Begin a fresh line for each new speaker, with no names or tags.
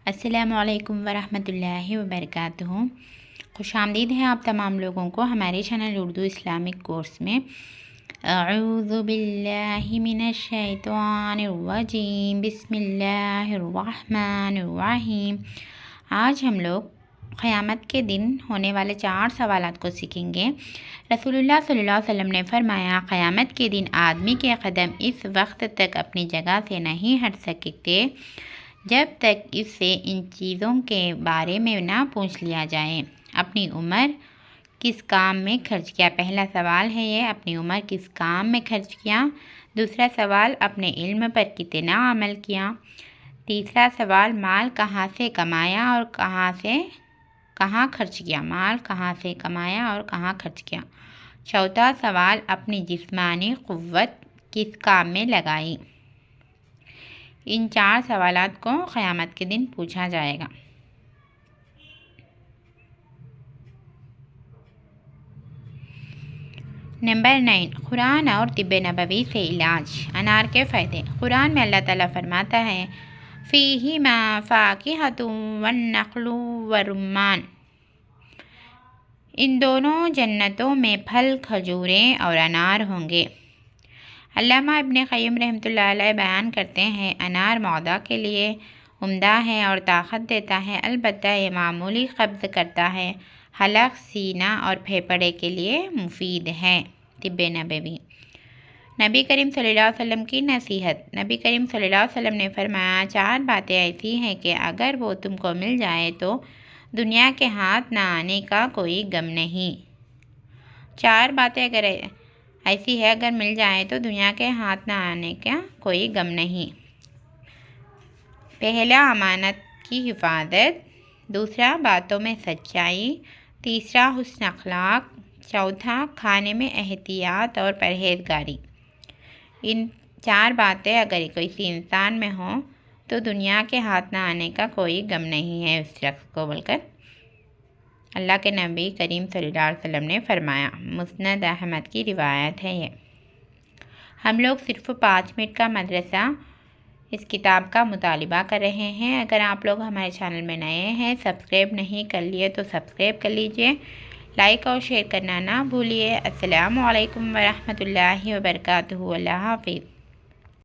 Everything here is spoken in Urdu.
السلام علیکم ورحمۃ اللہ وبرکاتہ۔ خوش آمدید ہے آپ تمام لوگوں کو ہمارے چینل اردو اسلامک کورس میں۔ اعوذ باللہ من الشیطان الرجیم، بسم اللہ الرحمن الرحیم۔ آج ہم لوگ قیامت کے دن ہونے والے 4 سوالات کو سیکھیں گے۔ رسول اللہ صلی اللہ علیہ وسلم نے فرمایا، قیامت کے دن آدمی کے قدم اس وقت تک اپنی جگہ سے نہیں ہٹ سکتے جب تک اس سے ان چیزوں کے بارے میں نہ پوچھ لیا جائے۔ اپنی عمر کس کام میں خرچ کیا؟ پہلا سوال ہے یہ، اپنی عمر کس کام میں خرچ کیا؟ دوسرا سوال، اپنے علم پر کتنا عمل کیا؟ تیسرا سوال، مال کہاں سے کمایا اور کہاں خرچ کیا؟ مال کہاں سے کمایا اور کہاں خرچ کیا؟ چوتھا سوال، اپنی جسمانی قوت کس کام میں لگائی؟ ان 4 سوالات کو قیامت کے دن پوچھا جائے گا۔ نمبر 9، قرآن اور طب نبوی سے علاج۔ انار کے فائدے۔ قرآن میں اللہ تعالیٰ فرماتا ہے، فیہما فاکہۃ والنخل والرمان۔ ان دونوں جنتوں میں پھل، کھجوریں اور انار ہوں گے۔ علامہ ابن قیم رحمۃ اللہ علیہ بیان کرتے ہیں، انار معدہ کے لیے عمدہ ہے اور طاقت دیتا ہے، البتہ یہ معمولی قبض کرتا ہے۔ حلق، سینہ اور پھیپھڑے کے لیے مفید ہے۔ طب نبوی۔ نبی کریم صلی اللہ علیہ وسلم کی نصیحت۔ نبی کریم صلی اللہ علیہ وسلم نے فرمایا، 4 باتیں ایسی ہیں کہ اگر وہ تم کو مل جائے تو دنیا کے ہاتھ نہ آنے کا کوئی غم نہیں۔ 4 باتیں ایسی ہے اگر مل جائے تو دنیا کے ہاتھ نہ آنے کا کوئی غم نہیں۔ پہلا، امانت کی حفاظت۔ دوسرا، باتوں میں سچائی۔ تیسرا، حسن اخلاق۔ چوتھا، کھانے میں احتیاط اور پرہیزگاری۔ ان 4 باتیں اگر کسی انسان میں ہوں تو دنیا کے ہاتھ نہ آنے کا کوئی غم نہیں ہے اس شخص کو، بول کر اللہ کے نبی کریم صلی اللہ علیہ وسلم نے فرمایا۔ مسند احمد کی روایت ہے یہ۔ ہم لوگ صرف 5 منٹ کا مدرسہ اس کتاب کا مطالبہ کر رہے ہیں۔ اگر آپ لوگ ہمارے چینل میں نئے ہیں، سبسکرائب نہیں کر لیے تو سبسکرائب کر لیجئے، لائک اور شیئر کرنا نہ بھولیے۔ السلام علیکم ورحمۃ اللہ وبرکاتہ۔ اللہ حافظ۔